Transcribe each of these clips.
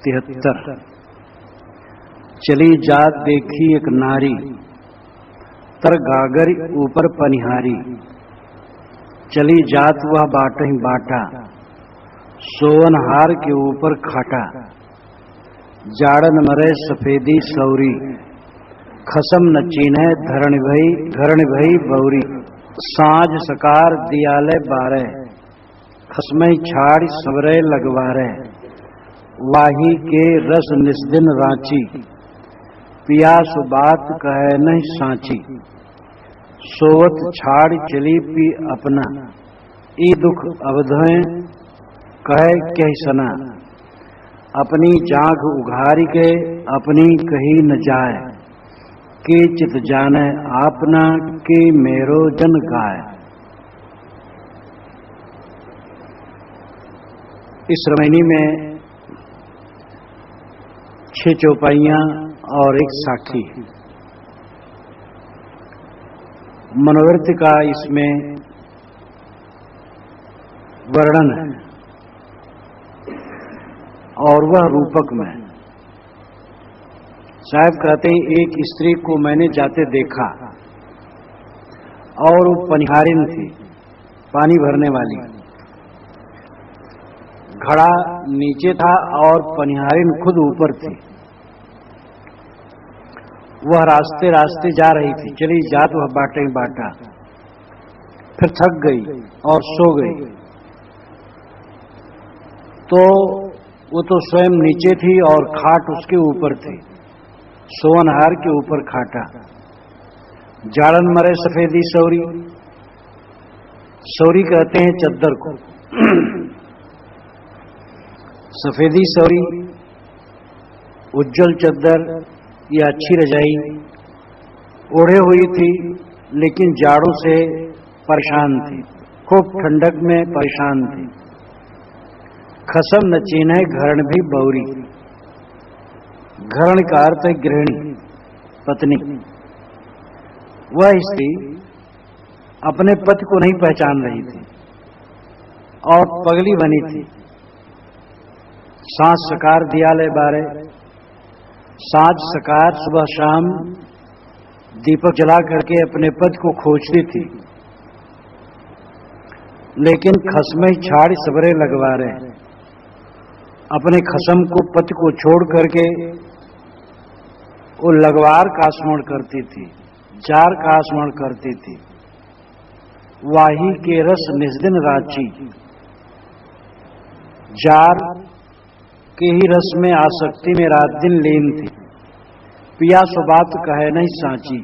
73। चली जात देखी एक नारी, तर गागर ऊपर पनिहारी। चली जात वह बाट ही बाटा, सोवन हार के ऊपर खाटा। जाड़न मरे सफेदी सौरी, खसम न चीन्हे धरण भई बौरी। साँझ सकार दियाले बारे, खसमई छाड़ सबरे लगवारे। वाही के रस निस्दिन रांची, पियास बात कहे नहीं सांची। सोवत छाड़ चली पी अपना, ई दुख अवधें कहे कह सना। अपनी जांघ उघारी के अपनी कही न जाए, के चित जाने आपना के मेरो जन गाय। इस रामायणी में 6 चौपाइयां और एक साखी। मनोवृत्ति का इसमें वर्णन है और वह रूपक में। साहब कहते हैं, एक स्त्री को मैंने जाते देखा और वो पनिहारिन थी, पानी भरने वाली। घड़ा नीचे था और पनिहारिन खुद ऊपर थी। वह रास्ते रास्ते जा रही थी। चली जात वह बाटे बाटा, फिर थक गई और सो गई। तो वो तो स्वयं नीचे थी और खाट उसके ऊपर थी, सोवनहार के ऊपर खाटा। जाड़न मरे सफेदी सौरी, सौरी कहते हैं चद्दर को। सफेदी सौरी उज्जवल चद्दर या अच्छी रजाई ओढ़े हुई थी, लेकिन जाड़ों से परेशान थी, खूब ठंडक में परेशान थी। खसम न चीन्हे घरण भी बौरी। घरण का अर्थ है गृहिणी, पत्नी। वह स्त्री अपने पति को नहीं पहचान रही थी और पगली बनी थी। सांझ सकार दियाले बारे, सांझ सकार सुबह शाम दीपक जला करके अपने पति को खोजती थी, लेकिन खसमे छाड़ सबरे लगवा रहे। अपने खसम को पति को छोड़ करके वो लगवार का स्मरण करती थी, जार का स्मरण करती थी। वाही के रस निस्दिन रांची, जार के ही रस में आसक्ति में रात दिन लीन थी। पिया सो बात कहे नहीं सांची।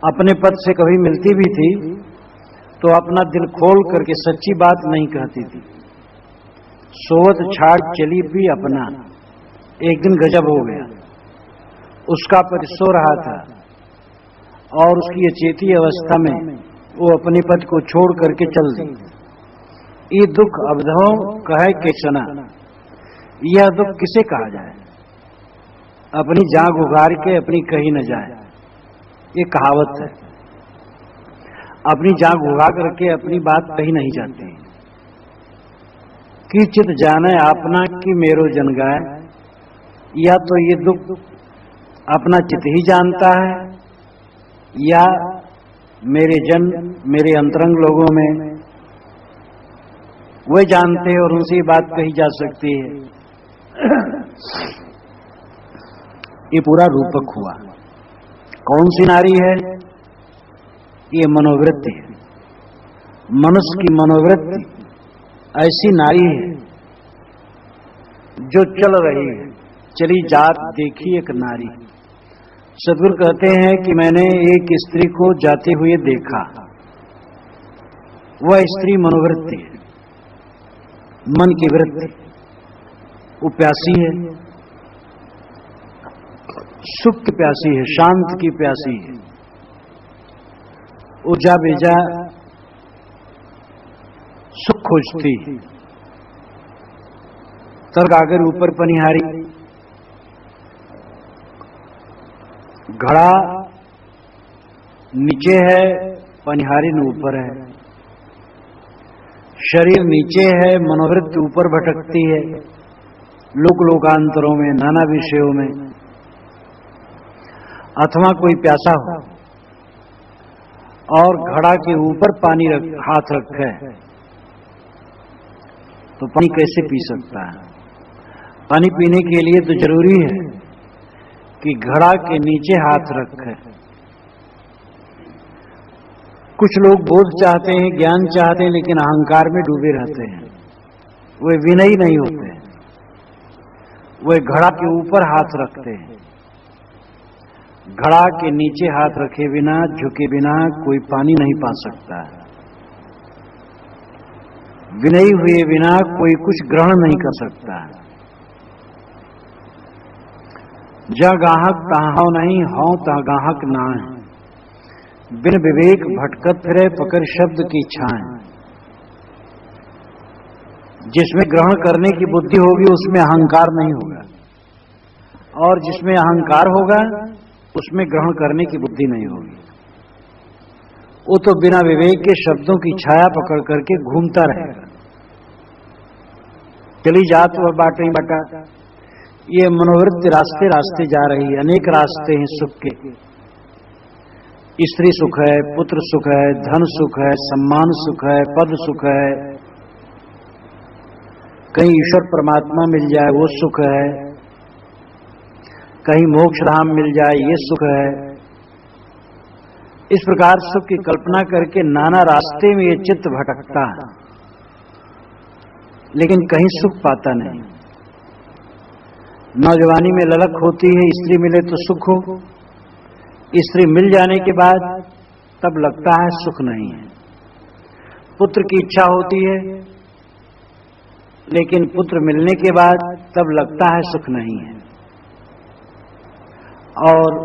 अपने पद से कभी मिलती भी थी तो अपना दिल खोल करके सच्ची बात नहीं कहती थी। सोवत छाड़ चली भी अपना। एक दिन गजब हो गया। उसका पति सो रहा था और उसकी अचेती अवस्था में वो अपने पति को छोड़ करके चल दी। ये दुख अवधों कहे के सना। यह दुख किसे कहा जाए? अपनी जांघ उघार के अपनी कही न जाए, ये कहावत है। अपनी जांघ उघार करके अपनी बात कही नहीं जाती। कि चित जाने आपना कि मेरो जन गाय। या तो ये दुख अपना चित ही जानता है, या मेरे जन, मेरे अंतरंग लोगों में वे जानते हैं और उनसे बात कही जा सकती है। ये पूरा रूपक हुआ। कौन सी नारी है? ये मनोवृत्ति है। मनुष्य की मनोवृत्ति ऐसी नारी है जो चल रही है। चली जात देखी एक नारी। सदगुरु कहते हैं कि मैंने एक स्त्री को जाते हुए देखा। वह स्त्री मनोवृत्ति है, मन की वृत्ति। वो प्यासी है, सुख की प्यासी है, शांत की प्यासी है। ऊर्जा बेजा सुख खोजती है। तर गागर ऊपर पनिहारी। घड़ा नीचे है, पनिहारी ऊपर है। शरीर नीचे है, मनोवृत्ति ऊपर भटकती है। लोक लोकांतरों में, नाना विषयों में, अथवा कोई प्यासा हो और घड़ा के ऊपर पानी हाथ रखे तो पानी कैसे पी सकता है? पानी पीने के लिए तो जरूरी है कि घड़ा के नीचे हाथ रखे। कुछ लोग बोध चाहते हैं, ज्ञान चाहते हैं, लेकिन अहंकार में डूबे रहते हैं। वे विनयी नहीं होते, वे घड़ा के ऊपर हाथ रखते हैं। घड़ा के नीचे हाथ रखे बिना, झुके बिना कोई पानी नहीं पा सकता है। विनयी हुए बिना कोई कुछ ग्रहण नहीं कर सकता है। जा गाहक तहां नहीं, हौ ता गाहक ना है। बिन विवेक भटकत फिरे, पकड़ शब्द की छाएं। जिसमें ग्रहण करने की बुद्धि होगी उसमें अहंकार नहीं होगा, और जिसमें अहंकार होगा उसमें ग्रहण करने की बुद्धि नहीं होगी। वो तो बिना विवेक के शब्दों की छाया पकड़ करके घूमता रहेगा। चली जात वह बाटे ही बाटा। ये मनोवृत्ति रास्ते रास्ते जा रही है। अनेक रास्ते हैं सुख के। स्त्री सुख है, पुत्र सुख है, धन सुख है, सम्मान सुख है, पद सुख है, कहीं ईश्वर परमात्मा मिल जाए वो सुख है, कहीं मोक्ष धाम मिल जाए ये सुख है। इस प्रकार सुख की कल्पना करके नाना रास्ते में ये चित्त भटकता है, लेकिन कहीं सुख पाता नहीं। नौजवानी में ललक होती है, स्त्री मिले तो सुख हो, स्त्री मिल जाने के बाद तब लगता है सुख नहीं है। पुत्र की इच्छा होती है, लेकिन पुत्र मिलने के बाद तब लगता है सुख नहीं है। और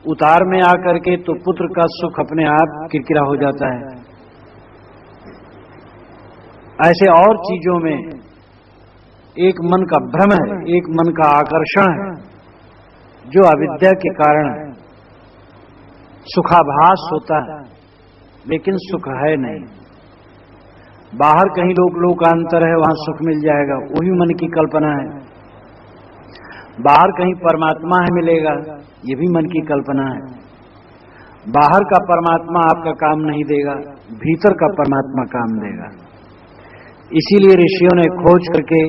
उतार में आकर के तो पुत्र का सुख अपने आप किरकिरा हो जाता है। ऐसे और चीजों में एक मन का भ्रम है, एक मन का आकर्षण है, जो अविद्या के कारण सुखाभास होता है, लेकिन सुख है नहीं। बाहर कहीं लोकांतर है, वहां सुख मिल जाएगा, वही मन की कल्पना है। बाहर कहीं परमात्मा है मिलेगा, ये भी मन की कल्पना है। बाहर का परमात्मा आपका काम नहीं देगा, भीतर का परमात्मा काम देगा। इसीलिए ऋषियों ने खोज करके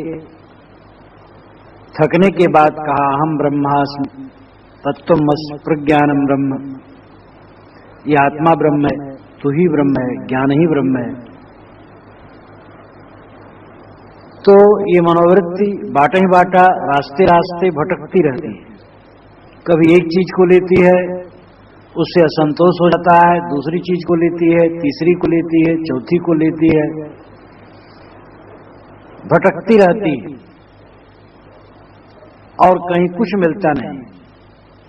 थकने के बाद कहा, अहम ब्रह्मास्मि तत्त्वमसि प्रज्ञानम ब्रह्म। ये आत्मा ब्रह्म है, तू ही ब्रह्म है, ज्ञान ही ब्रह्म है। तो ये मनोवृत्ति बाटा ही बाटा रास्ते रास्ते भटकती रहती है। कभी एक चीज को लेती है, उससे असंतोष हो जाता है, दूसरी चीज को लेती है, तीसरी को लेती है, चौथी को लेती है, भटकती रहती है और कहीं कुछ मिलता नहीं।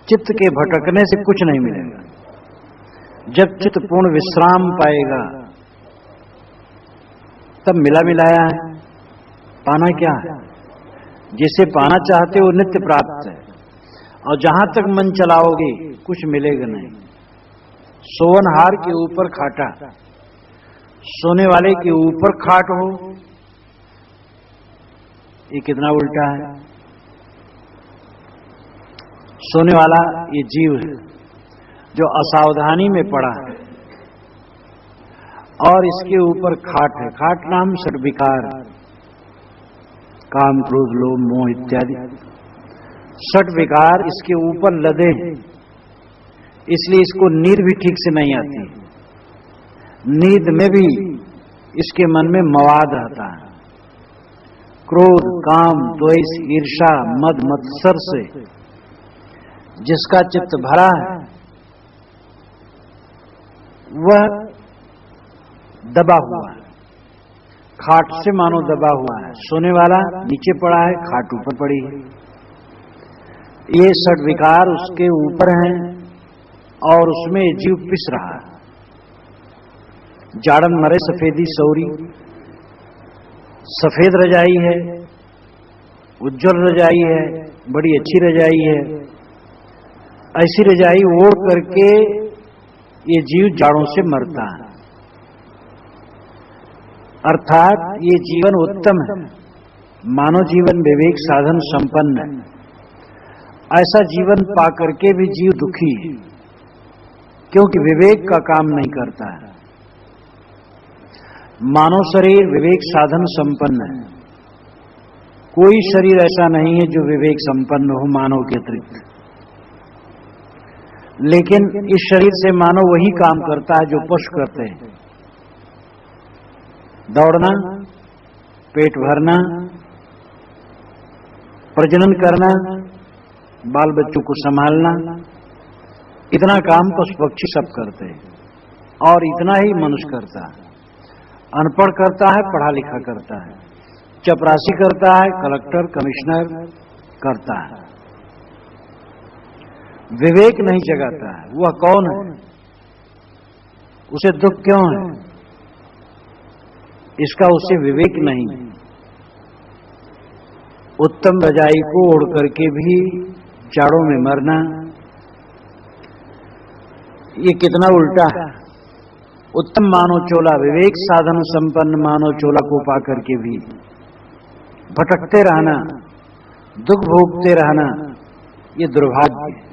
चित्त के भटकने से कुछ नहीं मिलेगा। जब चित्त पूर्ण विश्राम पाएगा तब मिला मिलाया है। पाना क्या है? जिसे पाना चाहते हो नित्य प्राप्त है, और जहां तक मन चलाओगे कुछ मिलेगा नहीं। सोवनहार के ऊपर खाटा, सोने वाले के ऊपर खाट हो, ये कितना उल्टा है। सोने वाला ये जीव है जो असावधानी में पड़ा है, और इसके ऊपर खाट है। खाट नाम षड्विकार, काम क्रोध लोभ मोह इत्यादि षड्विकार इसके ऊपर लदे हैं। इसलिए इसको नींद भी ठीक से नहीं आती। नींद में भी इसके मन में मवाद रहता है। क्रोध काम द्वेष ईर्षा मद मत्सर से जिसका चित्त भरा है वह दबा हुआ है, खाट से मानो दबा हुआ है। सोने वाला नीचे पड़ा है, खाट ऊपर पड़ी है। ये षड्विकार उसके ऊपर हैं और उसमें जीव पिस रहा है। जाड़न मरे सफेदी सौरी, सफेद रजाई है, उज्जवल रजाई है, बड़ी अच्छी रजाई है। ऐसी रजाई ओढ़ करके ये जीव जाड़ों से मरता है। अर्थात ये जीवन उत्तम है, मानव जीवन विवेक साधन संपन्न है, ऐसा जीवन पा करके भी जीव दुखी है, क्योंकि विवेक का काम नहीं करता है। मानव शरीर विवेक साधन संपन्न है, कोई शरीर ऐसा नहीं है जो विवेक संपन्न हो मानव के अतिरिक्त। लेकिन इस शरीर से मानव वही काम करता है जो पशु करते हैं, दौड़ना, पेट भरना, प्रजनन करना, बाल बच्चों को संभालना, इतना काम पशु पक्षी सब करते हैं। और इतना ही मनुष्य करता है। अनपढ़ करता है, पढ़ा लिखा करता है, चपरासी करता है, कलेक्टर कमिश्नर करता है, विवेक नहीं जगाता है। वह कौन है? उसे दुख क्यों है? इसका उसे विवेक नहीं। उत्तम रजाई को ओढ़ करके भी जाड़ों में मरना, ये कितना उल्टा है। उत्तम मानव चोला, विवेक साधन संपन्न मानव चोला को पा करके भी भटकते रहना, दुख भोगते रहना, ये दुर्भाग्य है।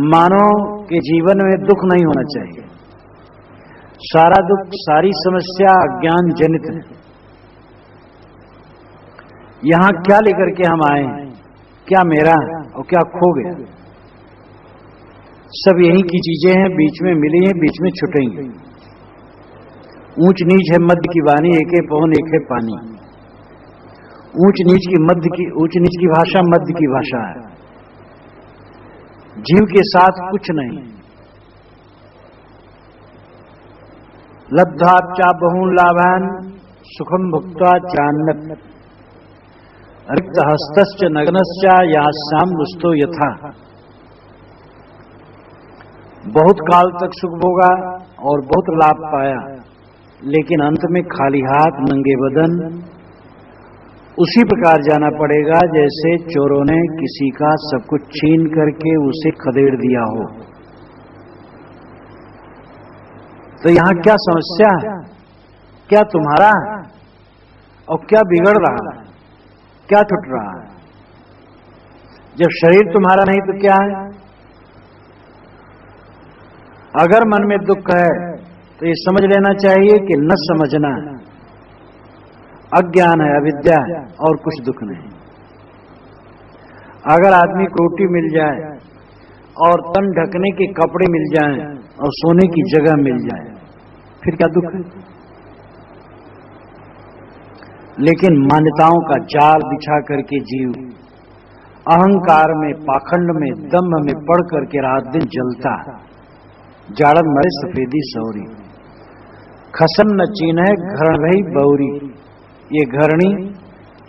मानव के जीवन में दुख नहीं होना चाहिए। सारा दुख, सारी समस्या अज्ञान जनित है। यहां क्या लेकर के हम आए हैं? क्या मेरा और क्या खो गया? सब यही की चीजें हैं, बीच में मिली हैं, बीच में छुटेंगी। ऊंच नीच है मध्य की वाणी, एक है पवन एक है पानी। ऊंच नीच की भाषा मध्य की भाषा है। जीव के साथ कुछ नहीं। लब्ध्वा बहुन लाभान सुखम भुक्त्वा चान्नत रिक्त हस्तश्च नग्नश्च यास्याम रुस्तो यथा। बहुत काल तक सुख भोगा और बहुत लाभ पाया, लेकिन अंत में खाली हाथ नंगे बदन उसी प्रकार जाना पड़ेगा जैसे चोरों ने किसी का सब कुछ छीन करके उसे खदेड़ दिया हो। तो यहां क्या समस्या है? क्या तुम्हारा है और क्या बिगड़ रहा है? क्या टूट रहा है? जब शरीर तुम्हारा नहीं तो क्या है? अगर मन में दुख है तो ये समझ लेना चाहिए कि न समझना है, अज्ञान है, अविद्या है, और कुछ दुख नहीं। अगर आदमी को रोटी मिल जाए और तन ढकने के कपड़े मिल जाएं और सोने की जगह मिल जाए, फिर क्या दुख है? लेकिन मान्यताओं का जाल बिछा करके जीव अहंकार में, पाखंड में, दम्भ में पड़ करके रात दिन जलता है। जाड़न मरे सफेदी सौरी, खसम न चीन है घरण भई बौरी। ये घरणी,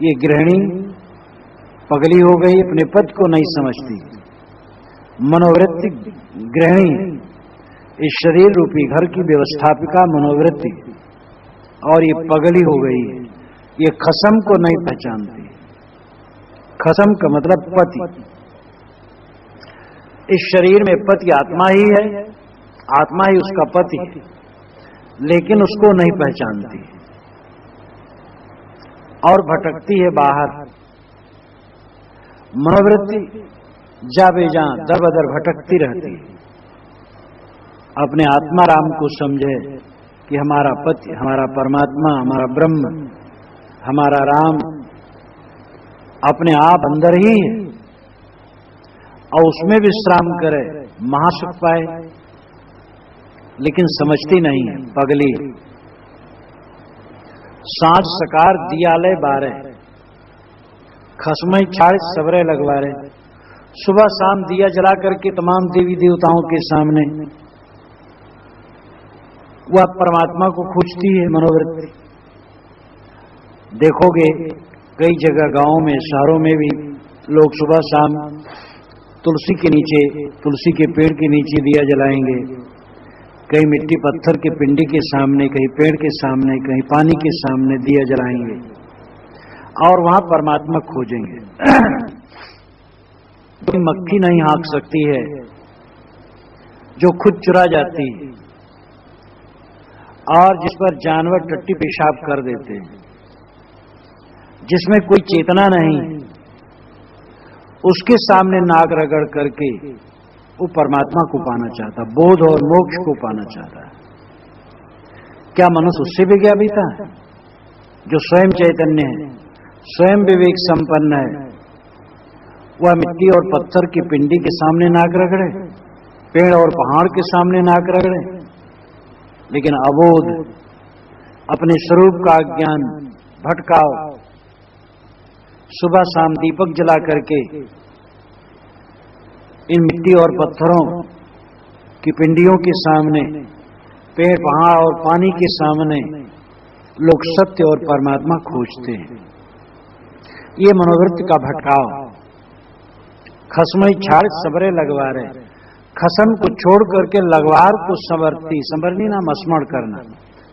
ये गृहिणी पगली हो गई, अपने पद को नहीं समझती। मनोवृत्ति गृहिणी, इस शरीर रूपी घर की व्यवस्थापिका मनोवृत्ति, और ये पगली हो गई है। ये खसम को नहीं पहचानती। खसम का मतलब पति। इस शरीर में पति आत्मा ही है, आत्मा ही उसका पति है, लेकिन उसको नहीं पहचानती और भटकती है बाहर। मनोवृत्ति जा बेजा दर बदर भटकती रहती है। अपने आत्मा राम को समझे कि हमारा पति, हमारा परमात्मा, हमारा ब्रह्म, हमारा राम अपने आप अंदर ही है, और उसमें विश्राम करे, महासुख पाए। लेकिन समझती नहीं है, पगली। सांझ सकार दियालय बारे, खसमई छाड़ सबरे लगवारे। सुबह शाम दिया जला करके तमाम देवी देवताओं के सामने वह परमात्मा को खोजती है मनोवृत्ति। देखोगे कई जगह गांवों में, शहरों में भी लोग सुबह शाम तुलसी के नीचे, तुलसी के पेड़ के नीचे दिया जलाएंगे। कहीं मिट्टी पत्थर के पिंडी के सामने, कहीं पेड़ के सामने, कहीं पानी के सामने दिया जलाएंगे और वहां परमात्मा खोजेंगे। कोई मक्खी नहीं हाँक सकती है जो खुद चुरा जाती है, और जिस पर जानवर टट्टी पेशाब कर देते हैं। जिसमें कोई चेतना नहीं, उसके सामने नाक रगड़ करके वो परमात्मा को पाना चाहता, बोध और मोक्ष को पाना चाहता है। क्या मनुष्य उससे भी क्या बीता है? जो स्वयं चैतन्य है, स्वयं विवेक संपन्न है, वह मिट्टी और पत्थर की पिंडी के सामने नाक रगड़े, पेड़ और पहाड़ के सामने नाक रगड़े, लेकिन अबोध अपने स्वरूप का ज्ञान भटकाओ, सुबह शाम दीपक जला करके इन मिट्टी और पत्थरों की पिंडियों के सामने, पेड़ पहाड़ और पानी के सामने लोग सत्य और परमात्मा खोजते हैं। ये मनोवृत्ति का भटकाव। खसमई छाड़ सबरे लगवारे, खसम को छोड़ करके लगवार को संवरनी नाम स्मरण करना,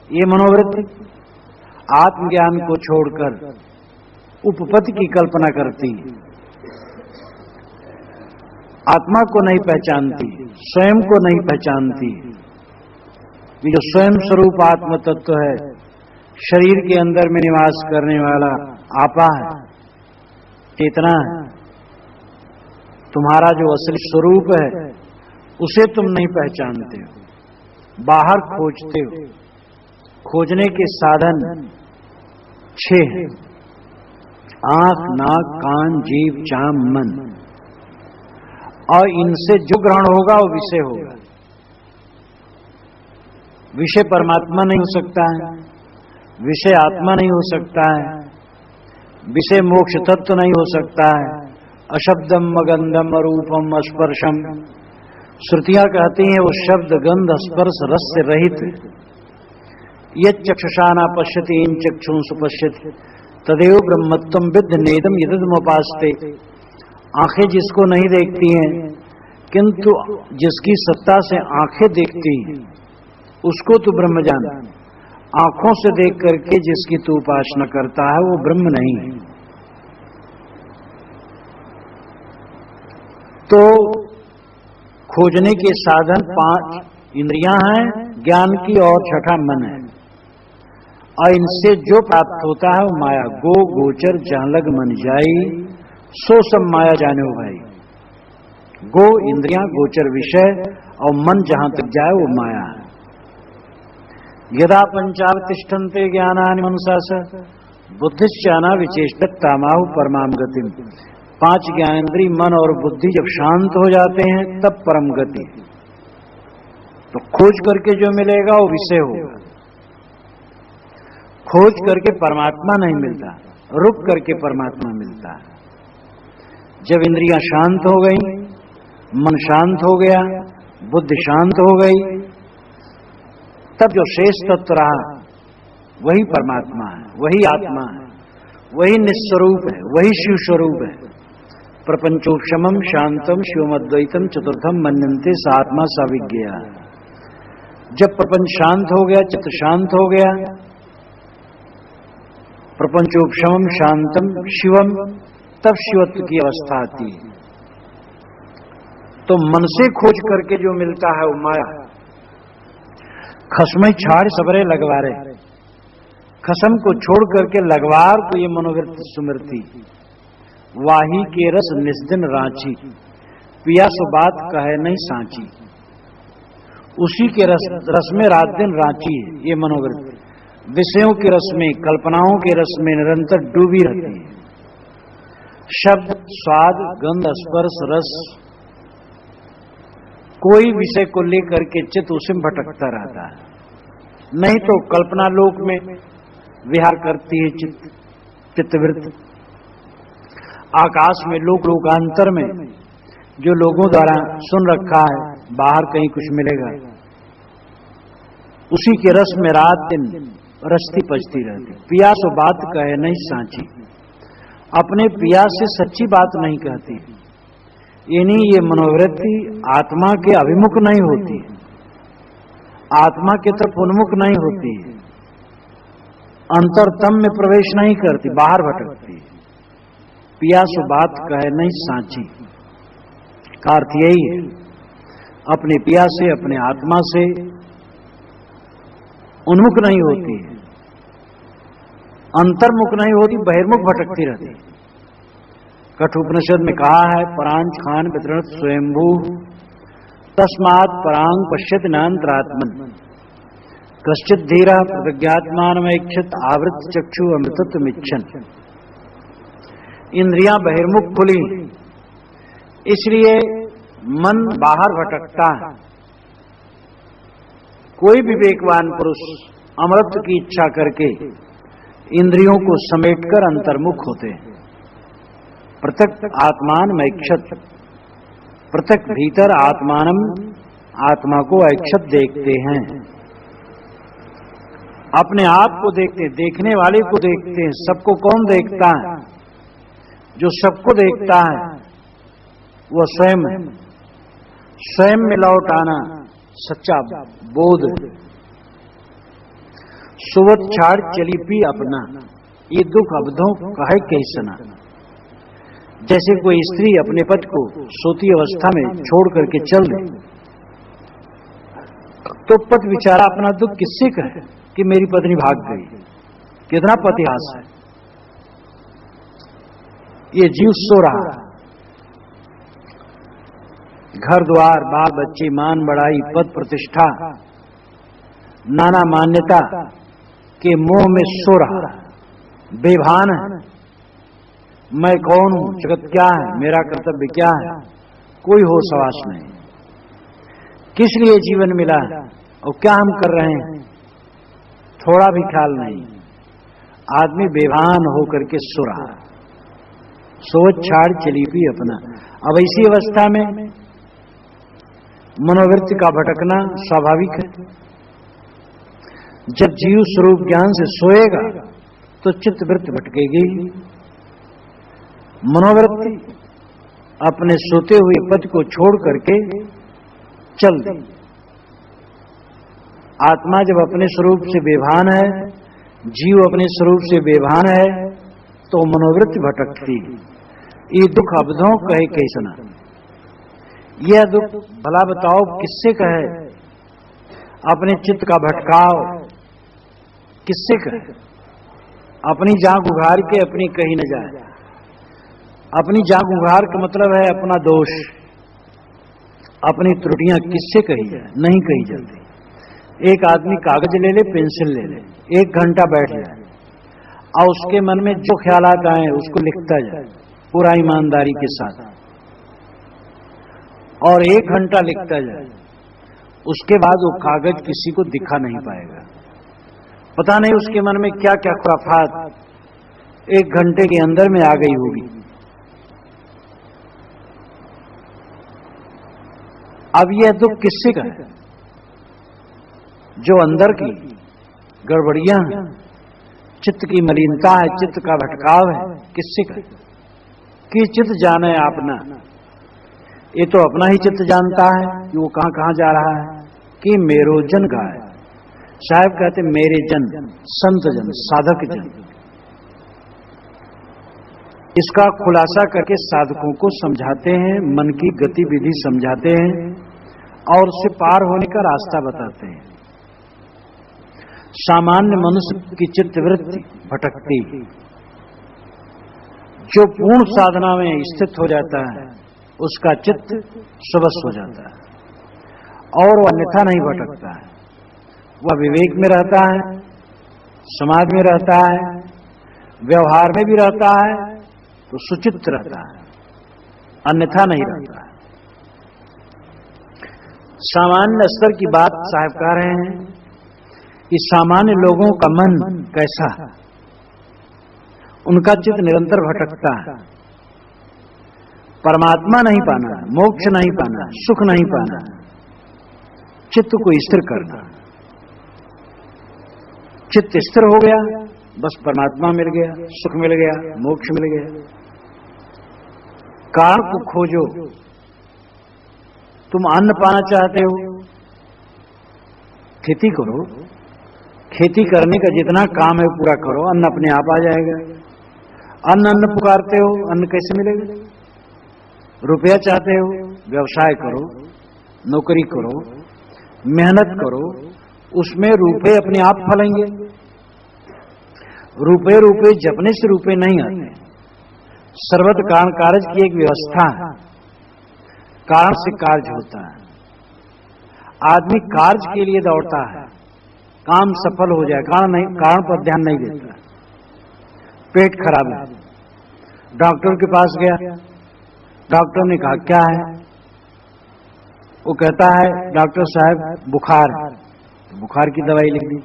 ये मनोवृत्ति आत्मज्ञान को छोड़कर उपपत्ति की कल्पना करती, आत्मा को नहीं पहचानती, स्वयं को नहीं पहचानती। ये जो स्वयं स्वरूप आत्म तत्व है, शरीर के अंदर में निवास करने वाला आपा है, चेतना है, तुम्हारा जो असली स्वरूप है उसे तुम नहीं पहचानते हो, बाहर खोजते हो। खोजने के साधन 6 हैं: आंख, नाक, कान, जीभ, चाम, मन, और इनसे जो ग्रहण होगा वो विषय होगा। विषय परमात्मा नहीं हो सकता है, विषय आत्मा नहीं हो सकता है, विषय मोक्ष तत्व नहीं हो सकता है। अशब्दम अगंधम अरूपम स्पर्शम, श्रुतियां कहती हैं वो शब्द गंध स्पर्श रस से रहित। यत् चक्षुषाना पश्यति इन चक्षुंसु पश्यति तदेव ब्रह्मत्वम विद्ध नेदम यदमुपास्ते। आंखें जिसको नहीं देखती हैं, किंतु जिसकी सत्ता से आंखें देखती हैं उसको तू ब्रह्म जान। आंखों से देख करके जिसकी तू उपासना करता है वो ब्रह्म नहीं है। तो खोजने के साधन 5 इंद्रियां हैं ज्ञान की, और छठा मन है, और इनसे जो प्राप्त होता है वो माया। गो गोचर जहां लग मन जाई, सो सब माया जाने हो भाई। गो इंद्रियां, गोचर विषय, और मन जहां तक जाए वो माया है। यदा पंचावतिष्ठन्ते ज्ञानानि मनसास बुद्धिश्चाना विचेष्टत तामाहु परमाम गतिम। 5 ज्ञानेन्द्रिय मन और बुद्धि जब शांत हो जाते हैं तब परम गति। तो खोज करके जो मिलेगा वो विषय होगा, खोज करके परमात्मा नहीं मिलता, रुक करके परमात्मा मिलता है। जब इंद्रियां शांत हो गई, मन शांत हो गया, बुद्धि शांत हो गई, तब जो शेष तत्व रहा वही परमात्मा है, वही आत्मा है, वही निस्वरूप है, वही शिव स्वरूप है। प्रपंचोपशमम शांतम शिवमद्वैतम चतुर्थम मन्यन्ते स आत्मा स विज्ञेय। जब प्रपंच शांत हो गया, चित्त शांत हो गया, प्रपंचोपशमम शांतम शिवम, तब शिवत्व की अवस्था आती है। तो मन से खोज करके जो मिलता है वो माया। खसमई छाड़ सबरे लगवारे, खसम को छोड़ करके लगवार को ये मनोवृत्ति सुमृति। वाही के रस निस्दिन रांची, पिया सो बात कहे नहीं सांची। उसी के रस में रात दिन रांची है ये मनोवृत्ति। विषयों के रस में, कल्पनाओं के रस में निरंतर डूबी रहती है। शब्द, स्वाद, गंध, स्पर्श, रस, कोई विषय को लेकर के चित्त उसी में भटकता रहता है। नहीं तो कल्पना लोक में विहार करती है चित्तवृत्ति। आकाश में, लोक लोकांतर में जो लोगों द्वारा सुन रखा है, बाहर कहीं कुछ मिलेगा, उसी के रस में रात दिन रसती पचती रहती। पियासो बात कहे नहीं सांची, अपने पियास से सच्ची बात नहीं कहती। यानी ये मनोवृत्ति आत्मा के अभिमुख नहीं होती, आत्मा के तरफ उन्मुख नहीं होती, अंतरतम में प्रवेश नहीं करती, बाहर भटकती। पियासो बात कहे नहीं सांची का अर्थ यही है, अपने पिया से, अपने आत्मा से उन्मुख नहीं होती है, अंतर्मुख नहीं होती, बहिर्मुख भटकती रहती। कठोपनिषद में कहा है, परांच खान वितरण स्वयंभू तस्मात् परांग पश्यति नान्तरात्मन कश्चित धीरा प्रतिज्ञात्मानमैक्षत आवृत चक्षु अमृतत्वमिच्छन्। इंद्रियां बहिर्मुख खुली, इसलिए मन बाहर भटकता है। कोई विवेकवान पुरुष अमृत की इच्छा करके इंद्रियों को समेटकर अंतर्मुख होते हैं। पृथक आत्मान ऐक्षत, पृथक भीतर आत्मानम, आत्मा को ऐक्षत देखते हैं, अपने आप को देखते हैं, देखने वाले को देखते हैं। सबको कौन देखता है? जो सबको देखता है वह स्वयं है। स्वयं में लौट आना सच्चा बोध। सुवत छाड़ चली पी अपना, ये दुख अवधों कहे कैसना। जैसे कोई स्त्री अपने पति को सोती अवस्था में छोड़ करके चल दे, तो पति बेचारा अपना दुख किससे कहे कि मेरी पत्नी भाग गई। कितना पतिहास है। ये जीव सो रहा है, घर द्वार बाल बच्चे मान बढ़ाई पद प्रतिष्ठा नाना मान्यता के मोह में सो रहा है, बेभान है। मैं कौन हूं, जगत क्या है, मेरा कर्तव्य क्या है, कोई होश हवास नहीं। किस लिए जीवन मिला है और क्या हम कर रहे हैं, थोड़ा भी ख्याल नहीं। आदमी बेभान होकर के सो रहा, सोच छाड़ चली भी अपना। अब ऐसी अवस्था में मनोवृत्ति का भटकना स्वाभाविक है। जब जीव स्वरूप ज्ञान से सोएगा तो चित्तवृत्ति भटकेगी। मनोवृत्ति अपने सोते हुए पति को छोड़ करके चल दी। आत्मा जब अपने स्वरूप से बेभान है, जीव अपने स्वरूप से बेभान है, तो मनोवृत्ति भटकती। ये दुख अवधों कहे कैसना। यह दुख भला बताओ किससे कहे? अपने चित्त का भटकाव किससे कहे? अपनी जांघ उघार के अपनी कही न जाए। अपनी जांघ उघार का मतलब है अपना दोष, अपनी त्रुटियां किससे कही जाए? नहीं कही जाती। एक आदमी कागज ले ले, पेंसिल ले ले, 1 घंटा बैठ जाए और उसके मन में जो ख्यालात आए उसको लिखता जाए पूरा ईमानदारी के साथ, और 1 घंटा लिखता जाए। उसके बाद वो कागज किसी को दिखा नहीं पाएगा। पता नहीं उसके मन में क्या क्या खुराफात 1 घंटे के अंदर में आ गई होगी। अब यह दुख किससे का है? जो अंदर की गड़बड़ियां हैं, चित्त की मलिनता है, चित्त का भटकाव है, किससे का? कि चित्त जाने अपना। ये तो अपना ही चित्त जानता है कि वो कहां कहां जा रहा है। कि मेरो जन का है। साहब कहते मेरे जन, संत जन, साधक जन। इसका खुलासा करके साधकों को समझाते हैं, मन की गतिविधि समझाते हैं और उससे पार होने का रास्ता बताते हैं। सामान्य मनुष्य की चित्तवृत्ति भटकती, जो पूर्ण साधना में स्थित हो जाता है उसका चित्त स्वस्थ हो जाता है और वह अन्यथा नहीं भटकता है। वह विवेक में रहता है, समाज में रहता है, व्यवहार में भी रहता है, तो सुचित्त रहता है, अन्यथा नहीं रहता है। सामान्य स्तर की बात साहब कह रहे हैं कि सामान्य लोगों का मन कैसा है, उनका चित्त निरंतर भटकता है। परमात्मा नहीं पाना, मोक्ष नहीं पाना, सुख नहीं पाना, चित्त को स्थिर करना। चित्त स्थिर हो गया, बस परमात्मा मिल गया, सुख मिल गया, मोक्ष मिल गया। कारण को खोजो। तुम अन्न पाना चाहते हो, खेती करो, खेती करने का जितना काम है पूरा करो, अन्न अपने आप आ जाएगा। अन्न पुकारते हो, अन्न कैसे मिलेगा? रुपया चाहते हो, व्यवसाय करो, नौकरी करो, मेहनत करो, उसमें रुपए अपने आप फलेंगे। रुपए रुपए जपने से रुपए नहीं आते। सर्वत कारण कार्य की एक व्यवस्था है, कारण से कार्य होता है। आदमी कार्य के लिए दौड़ता है, काम सफल हो जाए, कारण पर ध्यान नहीं देता। पेट खराब है, डॉक्टर के पास गया, डॉक्टर ने कहा क्या है? वो कहता है डॉक्टर साहब बुखार है, तो बुखार की दवाई लिख दी।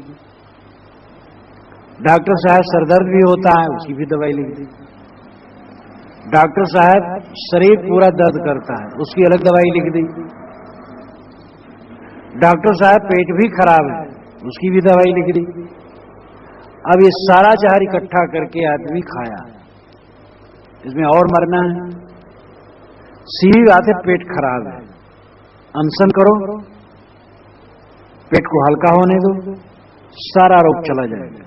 डॉक्टर साहब सरदर्द भी होता है, उसकी भी दवाई लिख दी। डॉक्टर साहब शरीर पूरा दर्द करता है, उसकी अलग दवाई लिख दी। डॉक्टर साहब पेट भी खराब है, उसकी भी दवाई लिख दी। अब ये सारा जहर इकट्ठा करके आदमी खाया, इसमें और मरना है। सीधी बात है, पेट खराब है, अनशन करो, पेट को हल्का होने दो, सारा रोग चला जाएगा।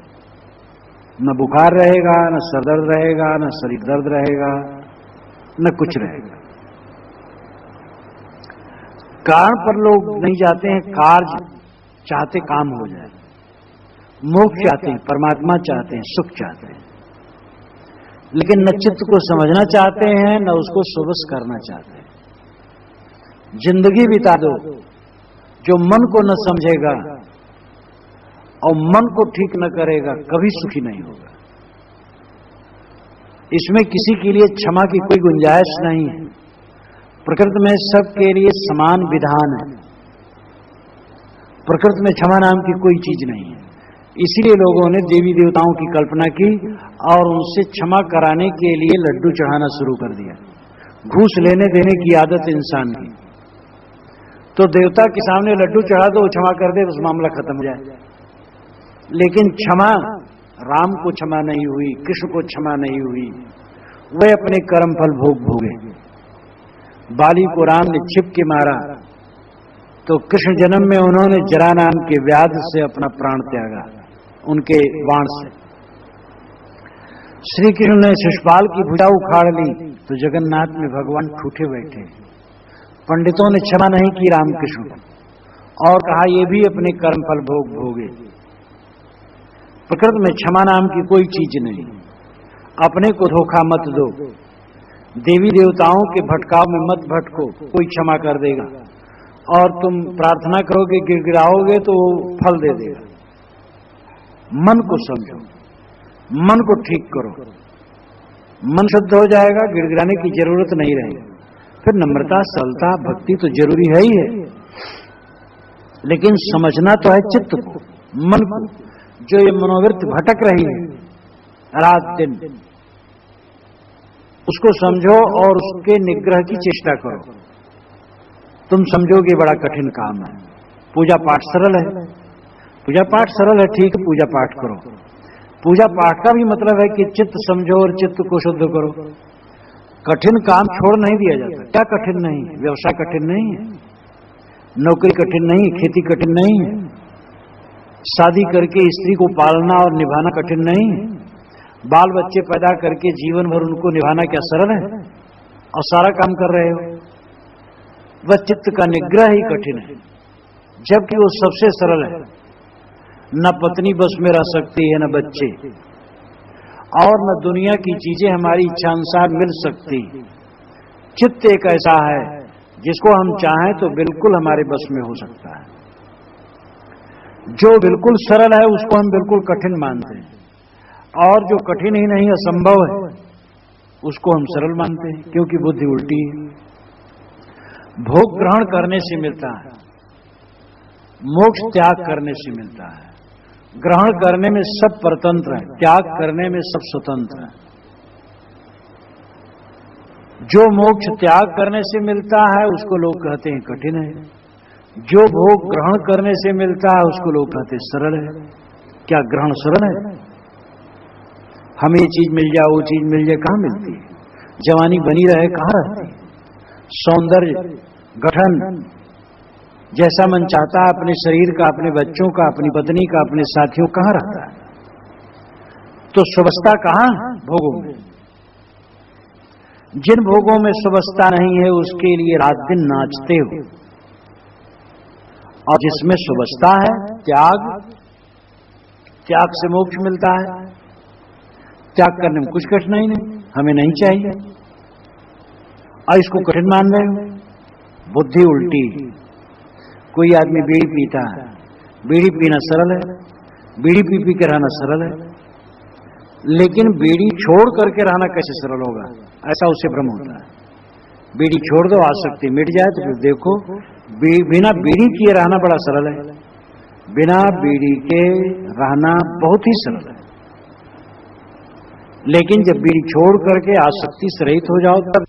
न बुखार रहेगा, न सरदर्द रहेगा, न शरीर दर्द रहेगा, न कुछ रहेगा। कारण पर लोग नहीं जाते हैं, कार्य चाहते काम हो जाए, मोक्ष चाहते हैं, परमात्मा चाहते हैं, सुख चाहते हैं, लेकिन न चित्त को समझना चाहते हैं, न उसको सुबस करना चाहते हैं। जिंदगी बिता दो, जो मन को न समझेगा और मन को ठीक न करेगा, कभी सुखी नहीं होगा। इसमें किसी के लिए क्षमा की कोई गुंजाइश नहीं है। प्रकृति में सबके लिए समान विधान है, प्रकृति में क्षमा नाम की कोई चीज नहीं है। इसीलिए लोगों ने देवी देवताओं की कल्पना की और उनसे क्षमा कराने के लिए लड्डू चढ़ाना शुरू कर दिया। घूस लेने देने की आदत इंसान की, तो देवता के सामने लड्डू चढ़ा दो, क्षमा कर दे, बस मामला खत्म हो जाए। लेकिन क्षमा राम को क्षमा नहीं हुई, कृष्ण को क्षमा नहीं हुई, वे अपने कर्म फल भोगे। बाली को राम ने छिप के मारा, तो कृष्ण जन्म में उन्होंने जरा नाम के व्याध से अपना प्राण त्यागा, उनके बाण से। श्री कृष्ण ने शिशुपाल की भुजा उखाड़ ली, तो जगन्नाथ में भगवान ठूठे बैठे। पंडितों ने क्षमा नहीं की रामकृष्ण को और कहा ये भी अपने कर्म फल भोगे। प्रकृति में क्षमा नाम की कोई चीज नहीं। अपने को धोखा मत दो, देवी देवताओं के भटकाव में मत भटको, कोई क्षमा कर देगा। और तुम प्रार्थना करोगे, गिड़गिड़ाओगे तो वो फल दे देगा। मन को समझो, मन को ठीक करो, मन शुद्ध हो जाएगा, गिड़गिड़ाने की जरूरत नहीं रहेगी। फिर नम्रता, सरलता, भक्ति तो जरूरी है ही है, लेकिन समझना तो है चित्त को, मन को, जो ये मनोवृत्ति भटक रही है रात दिन, उसको समझो और उसके निग्रह की चेष्टा करो। तुम समझोगे बड़ा कठिन काम है। पूजा पाठ सरल है, पूजा पाठ सरल है, ठीक है, पूजा पाठ करो। पूजा पाठ का भी मतलब है कि चित्त समझो और चित्त को शुद्ध करो। कठिन काम छोड़ नहीं दिया जाता। क्या कठिन नहीं है? व्यवसाय कठिन नहीं है, नौकरी कठिन नहीं, खेती कठिन नहीं है, शादी करके स्त्री को पालना और निभाना कठिन नहीं है, बाल बच्चे पैदा करके जीवन भर उनको निभाना क्या सरल है? और सारा काम कर रहे हो। वह चित्त का निग्रह ही कठिन है, जबकि वो सबसे सरल है। न पत्नी बस में रह सकती है, न बच्चे, और न दुनिया की चीजें हमारी इच्छा अनुसार मिल सकती। चित्त एक ऐसा है जिसको हम चाहें तो बिल्कुल हमारे बस में हो सकता है। जो बिल्कुल सरल है उसको हम बिल्कुल कठिन मानते हैं, और जो कठिन ही नहीं, असंभव है, उसको हम सरल मानते हैं, क्योंकि बुद्धि उल्टी है। भोग ग्रहण करने से मिलता है, मोक्ष त्याग करने से मिलता है। ग्रहण करने में सब परतंत्र है, त्याग करने में सब स्वतंत्र है। जो मोक्ष त्याग करने से मिलता है उसको लोग कहते हैं कठिन है, जो भोग ग्रहण करने से मिलता है उसको लोग कहते हैं सरल है। क्या ग्रहण सरल है? हमें ये चीज मिल जाए, वो चीज मिल जाए, कहां मिलती है? जवानी बनी रहे कहां रहती है? सौंदर्य, गठन, जैसा मन चाहता है अपने शरीर का, अपने बच्चों का, अपनी पत्नी का, अपने साथियों, कहां रहता है? तो सुवस्था कहां? भोगों में। जिन भोगों में सुवस्था नहीं है उसके लिए रात दिन नाचते हो, और जिसमें सुवस्था है, त्याग, त्याग से मोक्ष मिलता है। त्याग करने में कुछ कठिनाई नहीं, हमें नहीं चाहिए। और इसको कठिन मान रहे हो, बुद्धि उल्टी। कोई आदमी बीड़ी पीता है, बीड़ी पीना सरल है, बीड़ी पी पी के रहना सरल है, लेकिन बीड़ी छोड़ करके रहना कैसे सरल होगा, ऐसा उसे भ्रम होता है। बीड़ी छोड़ दो, आसक्ति मिट जाए तो फिर देखो बिना बीड़ी किए रहना बड़ा सरल है, बिना बीड़ी के रहना बहुत ही सरल है। लेकिन जब बीड़ी छोड़ करके आसक्ति से रहित हो जाओ तब